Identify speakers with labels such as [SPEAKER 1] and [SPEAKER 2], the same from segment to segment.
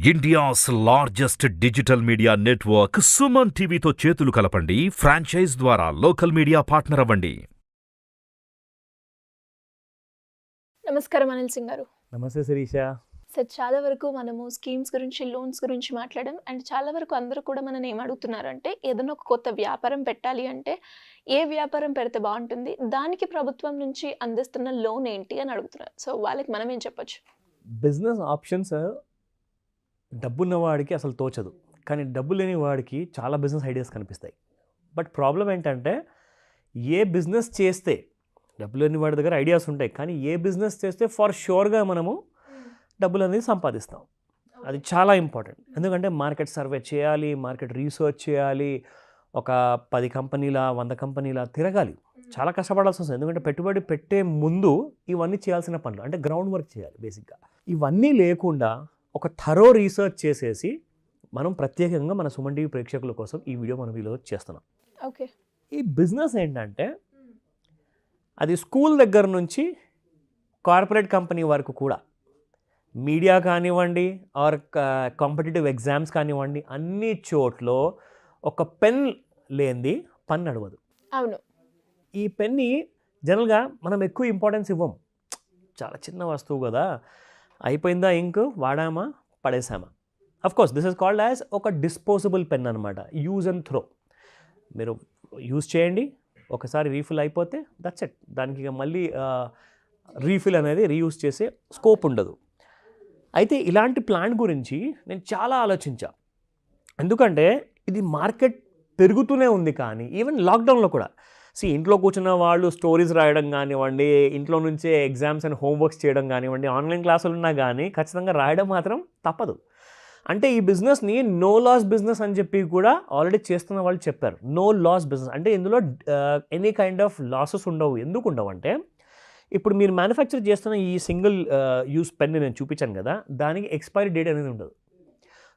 [SPEAKER 1] India's largest digital media network Suman టీవీతో చేతులు కలపండి. ఫ్రాంచైజ్ ద్వారా లోకల్ మీడియా పార్ట్నర్ అవ్వండి.
[SPEAKER 2] నమస్కారం అనిల్ సింగ్ గారు.
[SPEAKER 3] నమస్తే శిరీష.
[SPEAKER 2] సార్, చాలా వరకు మనము స్కీమ్స్ గురించి, లోన్స్ గురించి మాట్లాడాం. అండ్ చాలా వరకు అందరూ కూడా మనని ఏం అడుగుతున్నారు అంటే, ఏదైనా ఒక కొత్త వ్యాపారం పెట్టాలి అంటే ఏ వ్యాపారం పెడితే బాగుంటుంది, దానికి ప్రభుత్వం నుంచి అందిస్తున్న లోన్ ఏంటి అని అడుగుతున్నారు. సో వాళ్ళకి మనం ఏం చెప్పొచ్చు?
[SPEAKER 3] బిజినెస్ ఆప్షన్స్ డబ్బున్నవాడికి అసలు తోచదు, కానీ డబ్బు లేని వాడికి చాలా బిజినెస్ ఐడియాస్ కనిపిస్తాయి. బట్ ప్రాబ్లం ఏంటంటే, ఏ బిజినెస్ చేస్తే డబ్బు లేని వాడి దగ్గర ఐడియాస్ ఉంటాయి, కానీ ఏ బిజినెస్ చేస్తే ఫర్ షూర్గా మనము డబ్బులు అనేది సంపాదిస్తాం. అది చాలా ఇంపార్టెంట్. ఎందుకంటే మార్కెట్ సర్వే చేయాలి, మార్కెట్ రీసెర్చ్ చేయాలి, ఒక 10 కంపెనీల 100 కంపెనీల తిరగాలి, చాలా కష్టపడాల్సి వస్తుంది. ఎందుకంటే పెట్టుబడి పెట్టే ముందు ఇవన్నీ చేయాల్సిన పనులు, అంటే గ్రౌండ్ వర్క్ చేయాలి బేసిక్గా. ఇవన్నీ లేకుండా ఒక థరో రీసెర్చ్ చేసేసి మనం ప్రత్యేకంగా మన సుమన్ టీవీ ప్రేక్షకుల కోసం ఈ వీడియో మనం ఈరోజు చేస్తున్నాం.
[SPEAKER 2] ఓకే.
[SPEAKER 3] ఈ బిజినెస్ ఏంటంటే, అది స్కూల్ దగ్గర నుంచి కార్పొరేట్ కంపెనీ వరకు కూడా, మీడియా కానివ్వండి ఆర్ కాంపిటేటివ్ ఎగ్జామ్స్ కానివ్వండి, అన్ని చోట్ల ఒక పెన్ లేనిది పని నడవదు.
[SPEAKER 2] అవును.
[SPEAKER 3] ఈ పెన్ని జనరల్గా మనం ఎక్కువ ఇంపార్టెన్స్ ఇవ్వం, చాలా చిన్న వస్తువు కదా, అయిపోయిందా ఇంక్, వాడామా పడేసామా. Of course this is called as ఒక డిస్పోజబుల్ పెన్ అనమాట, యూజ్ అండ్ త్రో. మీరు యూజ్ చేయండి, ఒకసారి రీఫిల్ అయిపోతే దట్స్ ఇట్. దానికి ఇక మళ్ళీ రీఫిల్ అనేది రీయూజ్ చేసే స్కోప్ ఉండదు. అయితే ఇలాంటి ప్లాన్ గురించి నేను చాలా ఆలోచించా. ఎందుకంటే ఇది మార్కెట్ పెరుగుతూనే ఉంది, కానీ ఈవెన్ లాక్డౌన్లో కూడా ఇంట్లో కూర్చున్న వాళ్ళు స్టోరీస్ రాయడం కానివ్వండి, ఇంట్లో నుంచే ఎగ్జామ్స్ అండ్ హోంవర్క్స్ చేయడం కానివ్వండి, ఆన్లైన్ క్లాసులు ఉన్నా కానీ ఖచ్చితంగా రాయడం మాత్రం తప్పదు. అంటే ఈ బిజినెస్ని నో లాస్ బిజినెస్ అని చెప్పి కూడా ఆల్రెడీ చేస్తున్న వాళ్ళు చెప్పారు. నో లాస్ బిజినెస్ అంటే ఇందులో ఎనీ కైండ్ ఆఫ్ లాసెస్ ఉండవు. ఎందుకు ఉండవు అంటే, ఇప్పుడు మీరు మ్యానుఫ్యాక్చర్ చేస్తున్న ఈ సింగిల్ యూస్ పెన్ నేను చూపించాను కదా, దానికి ఎక్స్పైరీ డేట్ అనేది ఉండదు.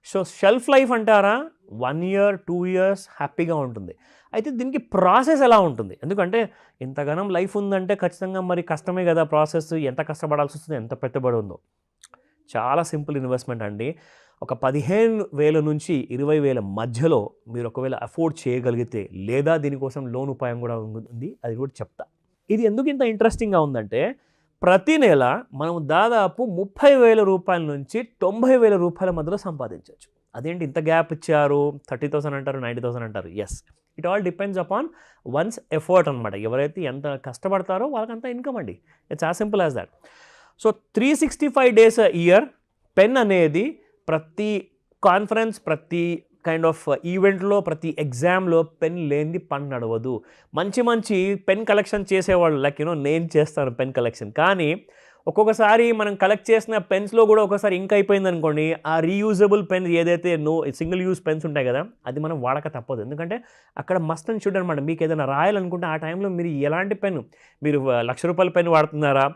[SPEAKER 3] సో షెల్ఫ్ లైఫ్ అంటారా, 1 year 2 years హ్యాపీగా ఉంటుంది. అయితే దీనికి ప్రాసెస్ ఎలా ఉంటుంది, ఎందుకంటే ఇంతగానం లైఫ్ ఉందంటే ఖచ్చితంగా మరి కష్టమే కదా ప్రాసెస్. ఎంత కష్టపడాల్సి వస్తుంది, ఎంత పెట్టుబడి ఉందో. చాలా సింపుల్ ఇన్వెస్ట్మెంట్ అండి. ఒక 15,000 నుంచి 20,000 మధ్యలో మీరు ఒకవేళ అఫోర్డ్ చేయగలిగితే, లేదా దీనికోసం లోన్ ఉపాయం కూడా ఉంది, అది కూడా చెప్తా. ఇది ఎందుకు ఇంత ఇంట్రెస్టింగ్గా ఉందంటే, ప్రతి నెల మనం దాదాపు 30,000 రూపాయల నుంచి 90,000 రూపాయల మధ్యలో సంపాదించవచ్చు. అదేంటి ఇంత గ్యాప్ ఇచ్చారు, 30,000 అంటారు, 90,000 అంటారు. Yes, it all depends upon one's effort అనమాట. ఎవరైతే ఎంత కష్టపడతారో వాళ్ళకంత ఇన్కమ్ అండి. It's as simple as that. So 365 days a year pen అనేది ప్రతి కాన్ఫరెన్స్, ప్రతి కైండ్ ఆఫ్ ఈవెంట్లో, ప్రతి ఎగ్జామ్లో పెన్ లేనిది పని నడవదు. మంచి మంచి పెన్ కలెక్షన్ చేసేవాళ్ళు, లైక్ నేను చేస్తాను పెన్ కలెక్షన్, కానీ ఒక్కొక్కసారి మనం కలెక్ట్ చేసిన పెన్స్లో కూడా ఒకసారి ఇంక్ అయిపోయింది అనుకోండి, ఆ రీయూజబుల్ పెన్ ఏదైతే సింగిల్ యూజ్ పెన్స్ ఉంటాయి కదా, అది మనం వాడక తప్పదు. ఎందుకంటే అక్కడ మస్ట్ అండ్ షుడ్ అనమాట. మీకు ఏదైనా రాయాలనుకుంటే ఆ టైంలో మీరు ఎలాంటి పెన్, మీరు 1,00,000 రూపాయల పెన్ వాడుతున్నారా,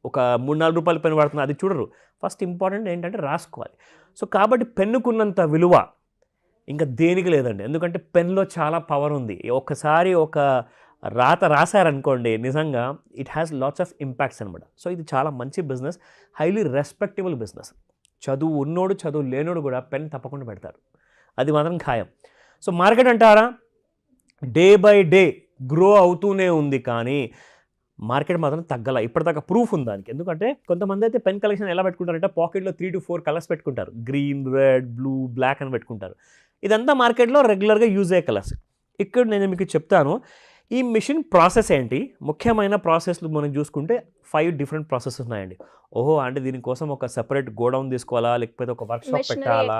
[SPEAKER 3] ఒక 3-4 రూపాయల పెన్ వాడుతున్నారా, అది చూడరు. ఫస్ట్ ఇంపార్టెంట్ ఏంటంటే రాసుకోవాలి. సో కాబట్టి పెన్నుకున్నంత విలువ ఇంకా దేనికి లేదండి. ఎందుకంటే పెన్లో చాలా పవర్ ఉంది. ఒక్కసారి ఒక రాత రాశారనుకోండి, నిజంగా it has lots of impacts అనమాట. సో ఇది చాలా మంచి బిజినెస్, హైలీ రెస్పెక్టబుల్ బిజినెస్. చదువు ఉన్నోడు, చదువు లేనోడు కూడా పెన్ తప్పకుండా పెడతారు, అది మాత్రం ఖాయం. సో మార్కెట్ అంటారా, డే బై డే గ్రో అవుతూనే ఉంది, కానీ మార్కెట్ మాత్రం తగ్గల. ఇప్పటిదాకా ప్రూఫ్ ఉంది దానికి. ఎందుకంటే కొంతమంది అయితే పెన్ కలెక్షన్ ఎలా పెట్టుకుంటారంటే, పాకెట్లో 3 to 4 కలర్స్ పెట్టుకుంటారు, గ్రీన్, రెడ్, బ్లూ, బ్లాక్ అని పెట్టుకుంటారు. ఇదంతా మార్కెట్లో రెగ్యులర్గా యూజ్ అయ్యే కలర్స్. ఇక్కడ నేను మీకు చెప్తాను ఈ మిషన్ ప్రాసెస్ ఏంటి. ముఖ్యమైన ప్రాసెస్లు మనం చూసుకుంటే 5 different ప్రాసెస్ ఉన్నాయండి. ఓహో, అంటే దీనికోసం ఒక సెపరేట్ గోడౌన్ తీసుకోవాలా, లేకపోతే ఒక వర్క్షాప్ పెట్టాలా,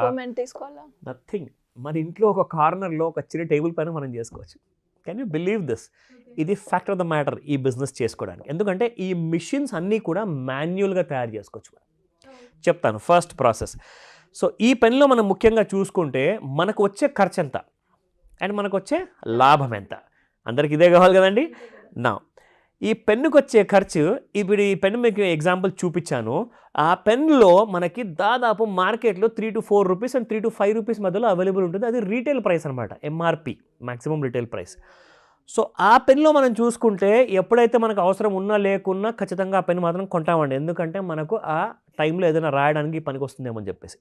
[SPEAKER 3] నథింగ్. మన ఇంట్లో ఒక కార్నర్లో ఒక చిన్న టేబుల్ పైన మనం చేసుకోవచ్చు. Can you believe this? ఇది ఫ్యాక్ట్ ఆఫ్ ద మ్యాటర్ ఈ బిజినెస్ చేసుకోవడానికి. ఎందుకంటే ఈ మిషన్స్ అన్నీ కూడా మాన్యువల్గా తయారు చేసుకోవచ్చు. చెప్తాను ఫస్ట్ ప్రాసెస్. సో ఈ పెన్లో మనం ముఖ్యంగా చూసుకుంటే మనకు వచ్చే ఖర్చు ఎంత అండ్ మనకు వచ్చే లాభం ఎంత, అందరికి ఇదే కావాలి కదండి. నా ఈ పెన్నుకు వచ్చే ఖర్చు, ఇప్పుడు ఈ పెన్ను మీకు ఎగ్జాంపుల్ చూపించాను. ఆ పెన్లో మనకి దాదాపు మార్కెట్లో 3 to 4 rupees and 3 to 5 rupees మధ్యలో అవైలబుల్ ఉంటుంది. అది రీటైల్ ప్రైస్ అనమాట, MRP, maximum retail price. So ఆ పెన్లో మనం చూసుకుంటే ఎప్పుడైతే మనకు అవసరం ఉన్నా లేకున్నా ఖచ్చితంగా ఆ పెన్ మాత్రం కొంటామండి. ఎందుకంటే మనకు ఆ టైంలో ఏదైనా రాయడానికి పనికి వస్తుందేమో అని చెప్పేసి.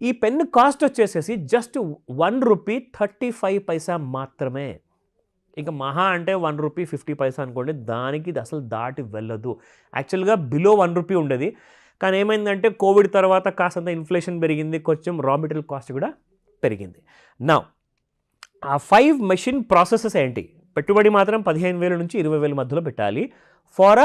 [SPEAKER 3] ఈ పెన్ కాస్ట్ వచ్చేసేసి జస్ట్ ₹1.35 మాత్రమే. ఇంకా మహా అంటే ₹1.50 అనుకోండి, దానికి ఇది అసలు దాటి వెళ్ళదు. యాక్చువల్గా బిలో ₹1 ఉండేది, కానీ ఏమైందంటే కోవిడ్ తర్వాత కాస్తంత ఇన్ఫ్లేషన్ పెరిగింది, కొంచెం రా మెటీరియల్ కాస్ట్ కూడా పెరిగింది. నా ఆ 5 మెషిన్ ప్రాసెసెస్ ఏంటి? పెట్టుబడి మాత్రం 15,000 నుంచి 20,000 మధ్యలో పెట్టాలి for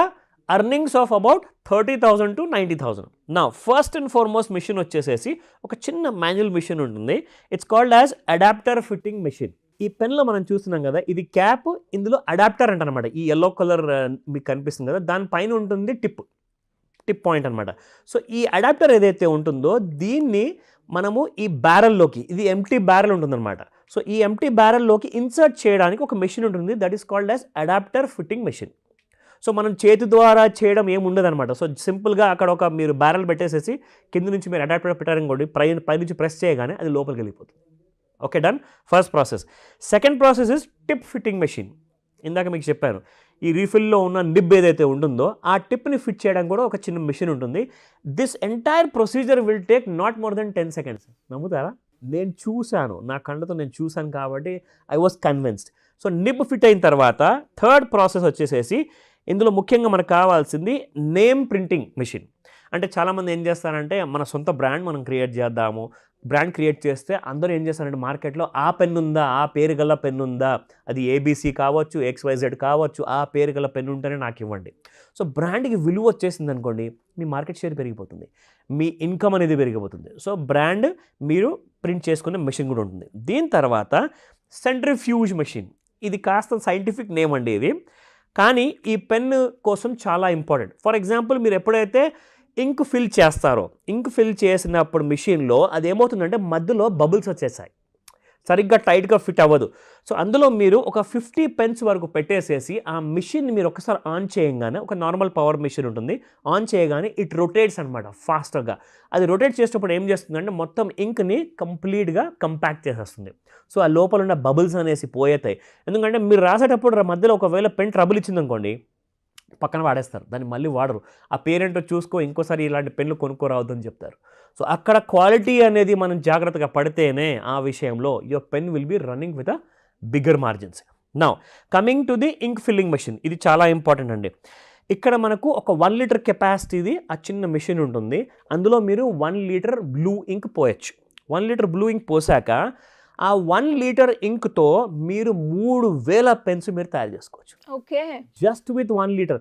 [SPEAKER 3] earnings of about 30,000 to 90,000. నా ఫస్ట్ అండ్ ఫార్మోస్ట్ మిషన్ వచ్చేసేసి ఒక చిన్న మాన్యువల్ మిషన్ ఉంటుంది. It's called as adapter fitting machine. ఈ పెన్లో మనం చూస్తున్నాం కదా, ఇది క్యాప్, ఇందులో అడాప్టర్ అంటనమాట. ఈ ఎల్లో కలర్ మీకు కనిపిస్తుంది కదా, దానిపైన ఉంటుంది టిప్ పాయింట్ అనమాట. సో ఈ అడాప్టర్ ఏదైతే ఉంటుందో దీన్ని మనము ఈ బ్యారెల్లోకి, ఇది ఎంటీ బ్యారెల్ ఉంటుందన్నమాట. సో ఈ ఎంటీ బ్యారెల్లోకి ఇన్సర్ట్ చేయడానికి ఒక మెషిన్ ఉంటుంది, that is called as adapter fitting machine. So మనం చేతి ద్వారా చేయడం ఏమి ఉండదన్నమాట. సో సింపుల్గా అక్కడ ఒక మీరు బ్యారెల్ పెట్టేసేసి కింద నుంచి మీరు అడాప్టర్ పెట్టారనుకోండి, పైనుంచి ప్రెస్ చేయగానే అది లోపలికి వెళ్ళిపోతుంది. Okay, done. First process. Second process is tip fitting machine. ఇందాక మీకు చెప్పాను, ఈ రీఫిల్లో ఉన్న నిబ్ ఏదైతే ఉంటుందో ఆ టిప్ని ఫిట్ చేయడానికి కూడా ఒక చిన్న మెషిన్ ఉంటుంది. This entire procedure will take not more than 10 seconds. నమ్ముతారా? నేను చూశాను, నా కళ్ళతో నేను చూశాను కాబట్టి I was convinced. So nib fit అయిన తర్వాత థర్డ్ ప్రాసెస్ వచ్చేసేసి ఇందులో ముఖ్యంగా మనకు కావాల్సింది నేమ్ ప్రింటింగ్ మెషిన్. అంటే చాలామంది ఏం చేస్తారంటే మన సొంత బ్రాండ్ మనం క్రియేట్ చేద్దాము, బ్రాండ్ క్రియేట్ చేస్తే అందరూ ఏం చేస్తారంటే మార్కెట్లో ఆ పెన్ ఉందా, ఆ పేరు గల పెన్ ఉందా, అది ఏబీసీ కావచ్చు, XYZ కావచ్చు, ఆ పేరు గల పెన్ ఉంటేనే నాకు ఇవ్వండి. సో బ్రాండ్కి విలువ వచ్చేసింది అనుకోండి, మీ మార్కెట్ షేర్ పెరిగిపోతుంది, మీ ఇన్కమ్ అనేది పెరిగిపోతుంది. సో బ్రాండ్ మీరు ప్రింట్ చేసుకునే మెషిన్ కూడా ఉంటుంది. దీని తర్వాత సెంట్రిఫ్యూజ్ మెషిన్. ఇది కాస్త సైంటిఫిక్ నేమ్ అండి ఇది, కానీ ఈ పెన్ కోసం చాలా ఇంపార్టెంట్. ఫర్ ఎగ్జాంపుల్ మీరు ఎప్పుడైతే ఇంక్ ఫిల్ చేస్తారో, ఇంక్ ఫిల్ చేసినప్పుడు మిషన్లో అది ఏమవుతుందంటే మధ్యలో బబుల్స్ వచ్చేసాయి, సరిగ్గా టైట్గా ఫిట్ అవ్వదు. సో అందులో మీరు ఒక 50 పెన్స్ వరకు పెట్టేసేసి ఆ మిషన్ని మీరు ఒకసారి ఆన్ చేయగానే, ఒక నార్మల్ పవర్ మిషన్ ఉంటుంది, ఆన్ చేయగానే ఇట్ రొటేట్స్ అనమాట ఫాస్ట్గా. అది రొటేట్ చేసేటప్పుడు ఏం చేస్తుందంటే మొత్తం ఇంక్ని కంప్లీట్గా కంపాక్ట్ చేసేస్తుంది. సో ఆ లోపల ఉన్న బబుల్స్ అనేసి పోయేతాయి. ఎందుకంటే మీరు రాసేటప్పుడు మధ్యలో ఒకవేళ పెన్ ట్రబుల్ ఇచ్చిందనుకోండి, పక్కన వాడేస్తారు, దాన్ని మళ్ళీ వాడరు. ఆ పేరెంట్ చూసుకో, ఇంకోసారి ఇలాంటి పెన్లు కొనుక్కోరావద్దని చెప్తారు. సో అక్కడ క్వాలిటీ అనేది మనం జాగ్రత్తగా పడితేనే ఆ విషయంలో your pen will be running with a bigger margins. Now coming to the ink filling machine. ఇది చాలా ఇంపార్టెంట్ అండి. ఇక్కడ మనకు ఒక 1 లీటర్ కెపాసిటీది ఆ చిన్న మెషిన్ ఉంటుంది. అందులో మీరు 1 లీటర్ బ్లూ ఇంక్ పోయచ్చు. 1 లీటర్ బ్లూ ఇంక్ పోసాక ఆ 1 లీటర్ ఇంక్తో మీరు 3,000 పెన్స్ మీరు తయారు చేసుకోవచ్చు.
[SPEAKER 2] Okay,
[SPEAKER 3] just with 1 litre.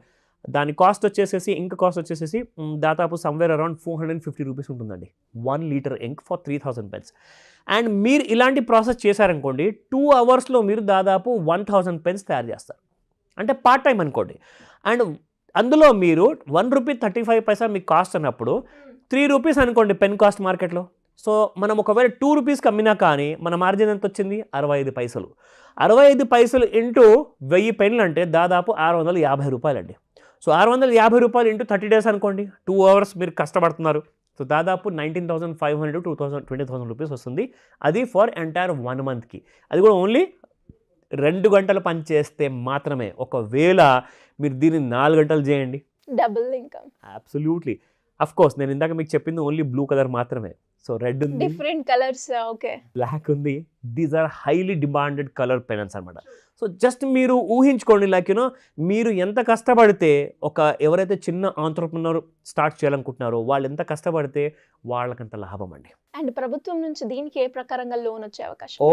[SPEAKER 3] దాని కాస్ట్ వచ్చేసేసి, ఇంక్ కాస్ట్ వచ్చేసేసి దాదాపు సమ్వేర్ అరౌండ్ ₹450 ఉంటుందండి. 1 litre ink for 3,000 pens. And మీరు ఇలాంటి ప్రాసెస్ చేశారనుకోండి, 2 అవర్స్లో మీరు దాదాపు 1,000 పెన్స్ తయారు చేస్తారు. అంటే పార్ట్ టైం అనుకోండి. అండ్ అందులో మీరు ₹1.35 మీకు కాస్ట్ అన్నప్పుడు ₹3 అనుకోండి పెన్ కాస్ట్ మార్కెట్లో. సో మనం ఒకవేళ ₹2 అమ్మినా కానీ మన మార్జిన్ ఎంత వచ్చింది? 65 పైసలు. 65 పైసలు ఇంటూ 1000 పెన్లు అంటే దాదాపు ₹650 అండి. సో ₹650 ఇంటూ 30 days అనుకోండి, 2 అవర్స్ మీరు కష్టపడుతున్నారు. సో దాదాపు 19,500 to 20,000 రూపీస్ వస్తుంది. అది ఫర్ ఎంటైర్ 1 monthకి. అది కూడా ఓన్లీ 2 గంటలు పని చేస్తే మాత్రమే. ఒకవేళ మీరు దీన్ని 4 గంటలు చేయండి,
[SPEAKER 2] double income.
[SPEAKER 3] Absolutely. Of course నేను ఇందాక మీకు చెప్పింది ఓన్లీ బ్లూ కలర్ మాత్రమే. సో రెడ్ ఉంది,
[SPEAKER 2] డిఫరెంట్ కలర్స్. ఓకే,
[SPEAKER 3] బ్లాక్ ఉంది. These are highly demanded colour pens అనమాట. సో జస్ట్ మీరు ఊహించుకోండి, లైక్ యూనో మీరు ఎంత కష్టపడితే, ఎవరైతే చిన్న ఆంట్రప్రెన్యూర్ స్టార్ట్ చేయాలనుకుంటున్నారో వాళ్ళు ఎంత కష్టపడితే వాళ్ళకంత లాభం అండి.
[SPEAKER 2] అండ్ ప్రభుత్వం నుంచి దీనికి ఏ ప్రకారంగా లోన్ వచ్చే అవకాశం?
[SPEAKER 3] ఓ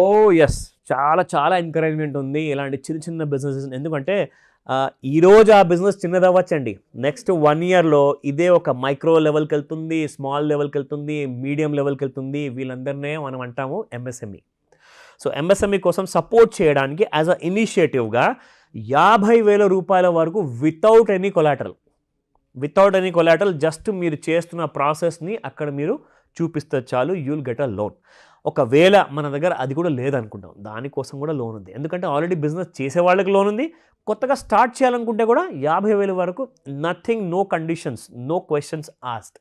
[SPEAKER 3] ఎస్, చాలా చాలా ఎంకరేజ్మెంట్ ఉంది ఇలాంటి చిన్న చిన్న బిజినెసెస్. ఎందుకంటే ఈరోజు ఆ బిజినెస్ చిన్నదవ్వచ్చండి, నెక్స్ట్ 1 yearలో ఇదే ఒక మైక్రో లెవెల్కి వెళ్తుంది, స్మాల్ లెవెల్కి వెళ్తుంది, మీడియం లెవెల్కి వెళ్తుంది. వీళ్ళందరినీ మనం అంటాము ఎంఎస్ఎంఈ. సో ఎంఎస్ఎంఈ కోసం సపోర్ట్ చేయడానికి యాజ్ అ ఇనిషియేటివ్గా ₹50,000 వరకు వితౌట్ ఎనీ కొలాటరల్ జస్ట్ మీరు చేస్తున్న ప్రాసెస్ని అక్కడ మీరు చూపిస్తే చాలు, you will get a loan. ఒకవేళ మన దగ్గర అది కూడా లేదనుకుంటాం, దానికోసం కూడా లోన్ ఉంది. ఎందుకంటే ఆల్రెడీ బిజినెస్ చేసే వాళ్ళకి లోన్ ఉంది, కొత్తగా స్టార్ట్ చేయాలనుకుంటే కూడా 50,000 వరకు, nothing, no conditions, no questions asked.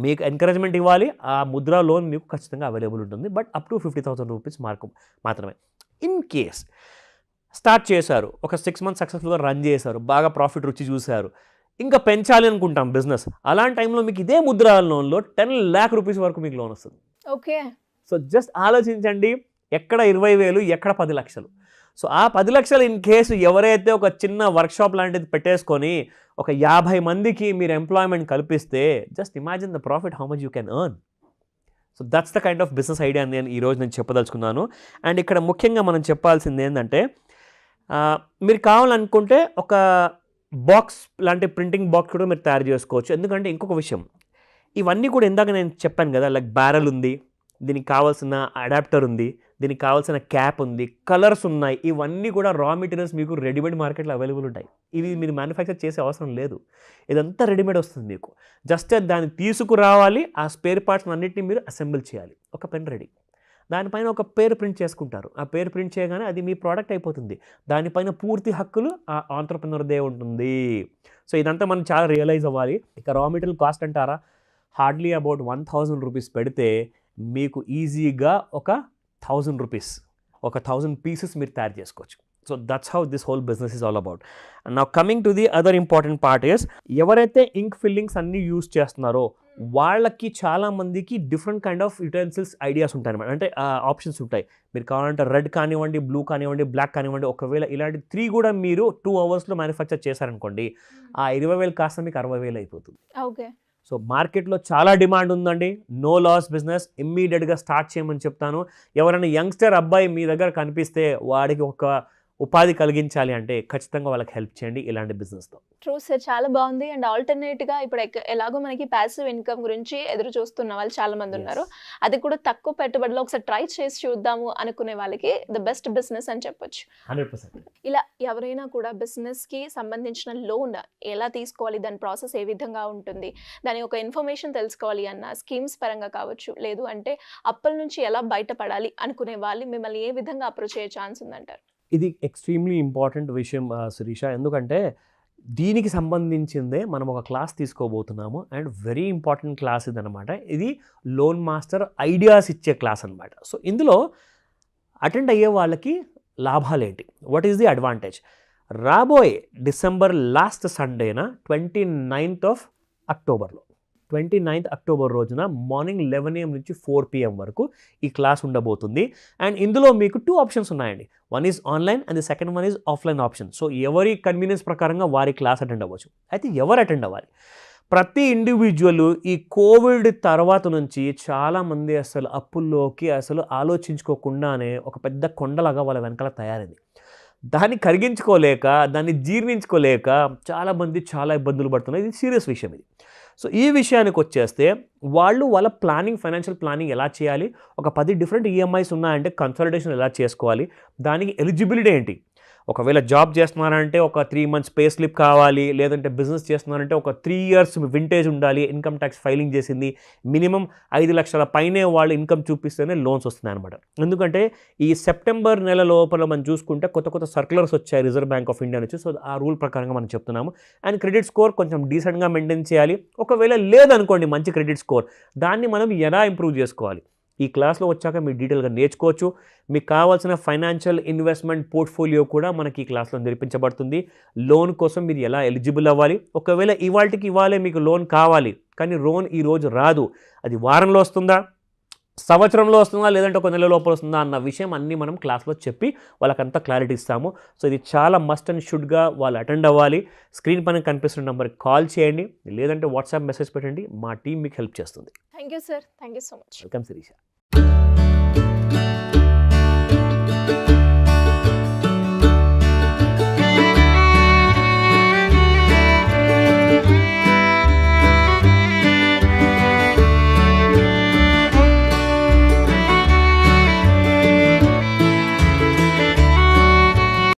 [SPEAKER 3] మీకు ఎంకరేజ్మెంట్ ఇవ్వాలి, ఆ ముద్రా లోన్ మీకు ఖచ్చితంగా అవైలబుల్ ఉంటుంది, బట్ అప్ టు ₹50,000 మాత్రమే. ఇన్ కేస్ స్టార్ట్ చేశారు, ఒక 6 months సక్సెస్ఫుల్గా రన్ చేశారు, బాగా ప్రాఫిట్ రుచి చూశారు, ఇంకా పెంచాలి అనుకుంటాం బిజినెస్, అలాంటి టైంలో మీకు ఇదే ముద్రా లోన్లో ₹10 lakh వరకు మీకు లోన్ వస్తుంది.
[SPEAKER 2] ఓకే.
[SPEAKER 3] సో జస్ట్ ఆలోచించండి, ఎక్కడ 20,000 ఎక్కడ 10 లక్షలు. సో ఆ 10 లక్షలు ఇన్ కేసు ఎవరైతే ఒక చిన్న వర్క్షాప్ లాంటిది పెట్టేసుకొని ఒక 50 మందికి మీరు ఎంప్లాయ్మెంట్ కల్పిస్తే just imagine the profit how much you can earn. So that's the kind of business idea నేను ఈరోజు నేను చెప్పదలుచుకున్నాను. అండ్ ఇక్కడ ముఖ్యంగా మనం చెప్పాల్సింది ఏంటంటే, మీరు కావాలనుకుంటే ఒక బాక్స్ లాంటి ప్రింటింగ్ బాక్స్ కూడా మీరు తయారు చేసుకోవచ్చు. ఎందుకంటే ఇంకొక విషయం, ఇవన్నీ కూడా ఇందాక నేను చెప్పాను కదా, లైక్ బ్యారల్ ఉంది, దీనికి కావాల్సిన అడాప్టర్ ఉంది, దీనికి కావాల్సిన క్యాప్ ఉంది, కలర్స్ ఉన్నాయి, ఇవన్నీ కూడా రా మెటీరియల్స్ మీకు రెడీమేడ్ మార్కెట్లో అవైలబుల్ ఉంటాయి. ఇవి మీరు మ్యానుఫ్యాక్చర్ చేసే అవసరం లేదు, ఇదంతా రెడీమేడ్ వస్తుంది మీకు. జస్ట్ దాన్ని తీసుకురావాలి, ఆ స్పేర్ పార్ట్స్ అన్నింటినీ మీరు అసెంబుల్ చేయాలి. ఒక పెన్ రెడీ, దానిపైన ఒక పేరు ప్రింట్ చేసుకుంటారు, ఆ పేరు ప్రింట్ చేయగానే అది మీ ప్రోడక్ట్ అయిపోతుంది. దానిపైన పూర్తి హక్కులు ఆ ఆంట్రప్రెన్యూర్దే ఉంటుంది. సో ఇదంతా మనం చాలా రియలైజ్ అవ్వాలి. ఇక రా మెటీరియల్ కాస్ట్ అంటారా, హార్డ్లీ అబౌట్ 1000 రూపీస్ పెడితే మీకు ఈజీగా ఒక 1000 రూపీస్, ఒక 1000 పీసెస్ మీరు తయారు చేసుకోవచ్చు. So that's how this whole business is all about. And now coming to the other important part is, ఎవరైతే ఇంక్ ఫిల్లింగ్స్ అన్నీ యూజ్ చేస్తున్నారో వాళ్ళకి చాలామందికి different kind of utensils ideas ఉంటాయి అన్నమాట. అంటే ఆప్షన్స్ ఉంటాయి. మీరు కావాలంటే రెడ్ కానివ్వండి, బ్లూ కానివ్వండి, బ్లాక్ కానివ్వండి, ఒకవేళ ఇలాంటి 3 కూడా మీరు 2 అవర్స్లో మ్యానుఫ్యాక్చర్ చేశారనుకోండి, ఆ 20,000 కాస్త మీకు 60,000 అయిపోతుంది.
[SPEAKER 2] ఓకే.
[SPEAKER 3] సో మార్కెట్లో చాలా డిమాండ్ ఉందండి. నో లాస్ బిజినెస్, ఇమ్మీడియట్గా స్టార్ట్ చేయమని చెప్తాను. ఎవరైనా యంగ్స్టర్ అబ్బాయి మీ దగ్గర కనిపిస్తే వాడికి ఒక ఉపాధి కలిగించాలి అంటే ఖచ్చితంగా వాళ్ళకి హెల్ప్ చేయండి ఇలాంటి బిజినెస్తో.
[SPEAKER 2] ట్రూ సార్, చాలా బాగుంది. అండ్ ఆల్టర్నేట్గా ఇప్పుడు ఎలాగో మనకి ప్యాసివ్ ఇన్కమ్ గురించి ఎదురు చూస్తున్న వాళ్ళు చాలా మంది ఉన్నారు. అది కూడా తక్కువ పెట్టుబడిలో ఒకసారి ట్రై చేసి చూద్దాము అనుకునే వాళ్ళకి ద బెస్ట్ బిజినెస్ అని చెప్పొచ్చు.
[SPEAKER 3] 100%.
[SPEAKER 2] ఇలా ఎవరైనా కూడా బిజినెస్కి సంబంధించిన లోన్ ఎలా తీసుకోవాలి, దాని ప్రాసెస్ ఏ విధంగా ఉంటుంది, దాని ఒక ఇన్ఫర్మేషన్ తెలుసుకోవాలి అన్న, స్కీమ్స్ పరంగా కావచ్చు, లేదు అంటే అప్పుల నుంచి ఎలా బయటపడాలి అనుకునే వాళ్ళు మిమ్మల్ని ఏ విధంగా అప్రోచ్ అయ్యే ఛాన్స్ ఉందంటారు?
[SPEAKER 3] ఇది ఎక్స్ట్రీమ్లీ ఇంపార్టెంట్ విషయం శిరీష. ఎందుకంటే దీనికి సంబంధించిందే మనం ఒక క్లాస్ తీసుకోబోతున్నాము. అండ్ వెరీ ఇంపార్టెంట్ క్లాస్ ఇదనమాట. ఇది లోన్ మాస్టర్ ఐడియాస్ ఇచ్చే క్లాస్ అనమాట. సో ఇందులో అటెండ్ అయ్యే వాళ్ళకి లాభాలేంటి, వాట్ ఈస్ ది అడ్వాంటేజ్, రాబోయే డిసెంబర్ లాస్ట్ సండేన 29th అక్టోబర్లో 29th అక్టోబర్ రోజున మార్నింగ్ 11 AM నుంచి 4 PM వరకు ఈ క్లాస్ ఉండబోతుంది. అండ్ ఇందులో మీకు 2 ఆప్షన్స్ ఉన్నాయండి. One is online and the second one is offline option. So ఎవరి కన్వీనియన్స్ ప్రకారంగా వారి క్లాస్ అటెండ్ అవ్వచ్చు. అయితే ఎవరు అటెండ్ అవ్వాలి, ప్రతి ఇండివిజువల్ ఈ కోవిడ్ తర్వాత నుంచి చాలామంది అసలు అప్పుల్లోకి అసలు ఆలోచించుకోకుండానే ఒక పెద్ద కొండలాగా వాళ్ళ వెనకాల తయారైంది. దాన్ని కరిగించుకోలేక, దాన్ని జీర్ణించుకోలేక చాలామంది చాలా ఇబ్బందులు పడుతున్నారు. ఇది సీరియస్ విషయం ఇది. సో ఈ విషయానికి వచ్చేస్తే వాళ్ళ ప్లానింగ్, ఫైనాన్షియల్ ప్లానింగ్ ఎలా చేయాలి, ఒక 10 డిఫరెంట్ ఈఎంఐస్ ఉన్నాయంటే కన్సల్టేషన్ ఎలా చేసుకోవాలి, దానికి ఎలిజిబిలిటీ ఏంటి, ఒకవేళ జాబ్ చేస్తున్నారంటే ఒక 3 months పే స్లిప్ కావాలి, లేదంటే బిజినెస్ చేస్తున్నారంటే ఒక 3 years వింటేజ్ ఉండాలి, ఇన్కమ్ ట్యాక్స్ ఫైలింగ్ చేసింది, మినిమం 5 లక్షల పైనే వాళ్ళు ఇన్కమ్ చూపిస్తేనే లోన్స్ వస్తున్నాయి అనమాట. ఎందుకంటే ఈ సెప్టెంబర్ నెల లోపల మనం చూసుకుంటే కొత్త సర్క్యులర్స్ వచ్చాయి రిజర్వ్ బ్యాంక్ ఆఫ్ ఇండియా నుంచి. సో ఆ రూల్ ప్రకారంగా మనం చెప్తున్నాము. అండ్ క్రెడిట్ స్కోర్ కొంచెం డీసెంట్గా మెయింటైన్ చేయాలి. ఒకవేళ లేదనుకోండి మంచి క్రెడిట్ స్కోర్, దాన్ని మనం ఎలా ఇంప్రూవ్ చేసుకోవాలి, ఈ క్లాస్లో వచ్చాక మీరు డీటెయిల్గా నేర్చుకోవచ్చు. మీకు కావాల్సిన ఫైనాన్షియల్ ఇన్వెస్ట్మెంట్ పోర్ట్ఫోలియో కూడా మనకి ఈ క్లాస్లో నేర్పించబడుతుంది. లోన్ కోసం మీరు ఎలా ఎలిజిబుల్ అవ్వాలి, ఒకవేళ ఇవాళే మీకు లోన్ కావాలి కానీ లోన్ ఈరోజు రాదు, అది వారంలో వస్తుందా, సంవత్సరంలో వస్తుందా, లేదంటే ఒక నెల లోపల వస్తుందా అన్న విషయం అన్నీ మనం క్లాస్లో చెప్పి వాళ్ళకంతా క్లారిటీ ఇస్తాము. సో ఇది చాలా మస్ట్ అండ్ షుడ్గా వాళ్ళు అటెండ్ అవ్వాలి. స్క్రీన్ పైన కనిపిస్తున్న నెంబర్కి కాల్ చేయండి, లేదంటే వాట్సాప్ మెసేజ్ పెట్టండి, మా టీం మీకు హెల్ప్ చేస్తుంది.
[SPEAKER 2] Thank you sir, thank you so much.
[SPEAKER 3] Welcome Sirisha.